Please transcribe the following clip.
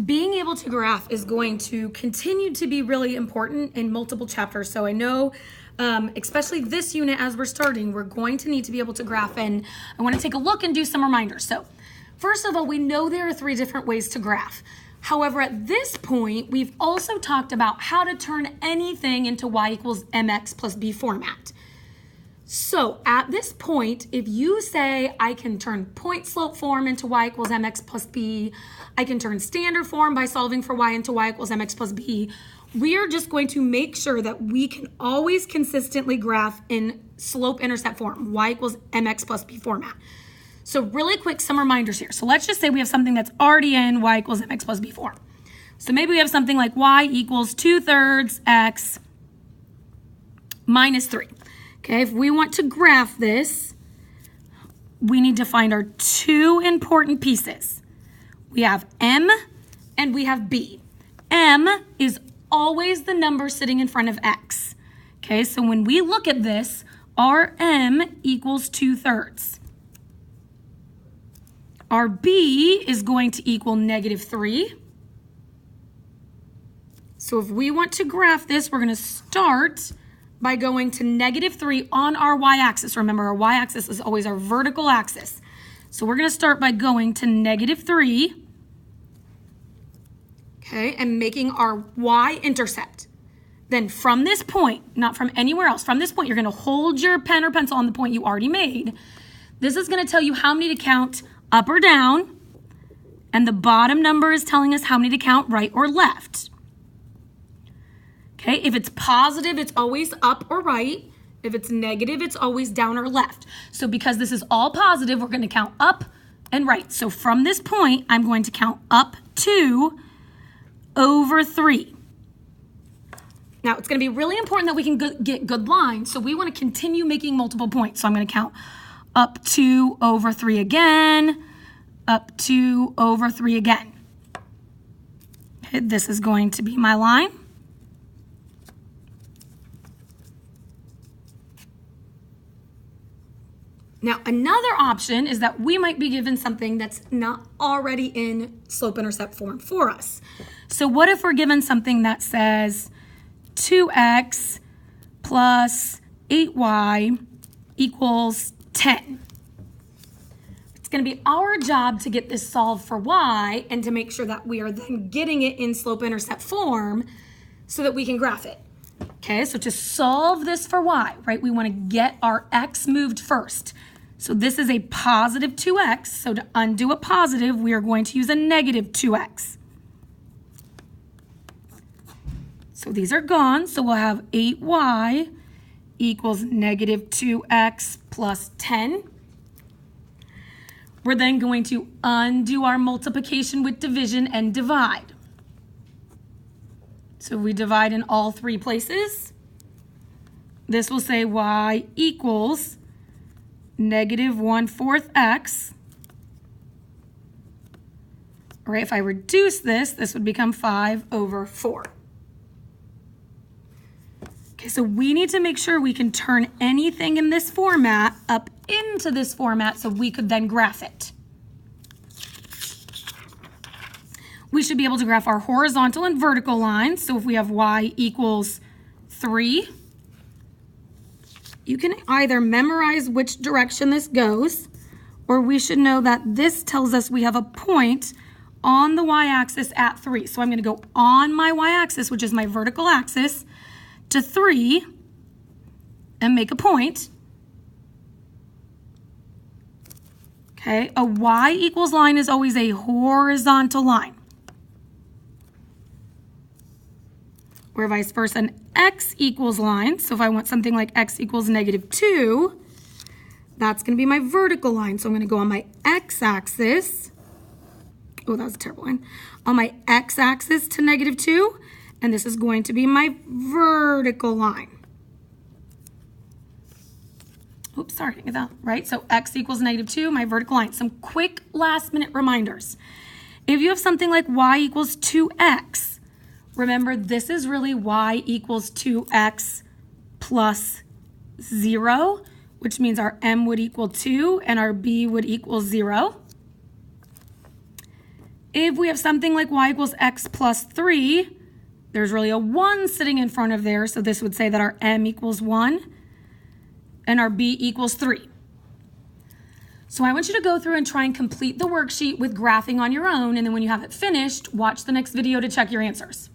being able to graph is going to continue to be really important in multiple chapters. So I know, especially this unit as we're starting, we're going to need to be able to graph, and I want to take a look and do some reminders. So first of all, we know there are 3 different ways to graph. However, at this point, we've also talked about how to turn anything into y equals mx plus b format. So at this point, if you say I can turn point slope form into y equals mx plus b, I can turn standard form by solving for y into y equals mx plus b, we're just going to make sure that we can always consistently graph in slope-intercept form, y equals mx plus b format. So really quick, some reminders here. So let's just say we have something that's already in y equals mx plus b form. So maybe we have something like y equals 2/3 x minus 3. Okay, if we want to graph this, we need to find our 2 important pieces. We have m and we have b. M is always the number sitting in front of x. Okay, so when we look at this, our m equals 2/3. Our b is going to equal -3. So if we want to graph this, we're going to start by going to -3 on our y-axis. Remember, our y-axis is always our vertical axis. So we're going to start by going to -3, okay, and making our y-intercept. Then from this point, not from anywhere else, from this point, you're going to hold your pen or pencil on the point you already made. This is going to tell you how many to count up or down, and the bottom number is telling us how many to count right or left. Okay, if it's positive, it's always up or right. If it's negative, it's always down or left. So because this is all positive, we're going to count up and right. So from this point, I'm going to count up 2 over 3. Now, it's going to be really important that we can get good lines, so we want to continue making multiple points. So I'm going to count up 2 over 3 again, up 2 over 3 again. Okay, this is going to be my line. Now, another option is that we might be given something that's not already in slope-intercept form for us. So what if we're given something that says 2x plus 8y equals 10? It's going to be our job to get this solved for y and to make sure that we are then getting it in slope-intercept form so that we can graph it. Okay, so to solve this for y, right, we want to get our x moved first. So this is a positive 2x. So to undo a positive, we are going to use a negative 2x. So these are gone. So we'll have 8y equals negative 2x plus 10. We're then going to undo our multiplication with division and divide. So we divide in all 3 places. This will say y equals negative 1/4 x. All right, if I reduce this, this would become 5 over 4. Okay, so we need to make sure we can turn anything in this format up into this format so we could then graph it. We should be able to graph our horizontal and vertical lines. So if we have y equals 3, you can either memorize which direction this goes, or we should know that this tells us we have a point on the y-axis at 3. So I'm going to go on my y-axis, which is my vertical axis, to 3 and make a point. Okay, a y equals line is always a horizontal line. Or vice versa, an x equals line. So if I want something like x equals negative 2, that's going to be my vertical line. So I'm going to go on my x-axis. Oh, that was a terrible line. On my x-axis to negative 2, and this is going to be my vertical line. Oops, sorry, didn't get that right. So x equals negative 2, my vertical line. Some quick last-minute reminders. If you have something like y equals 2x, remember, this is really y equals 2x plus 0, which means our m would equal 2 and our b would equal 0. If we have something like y equals x plus 3, there's really a 1 sitting in front of there, so this would say that our m equals 1 and our b equals 3. So I want you to go through and try and complete the worksheet with graphing on your own, and then when you have it finished, watch the next video to check your answers.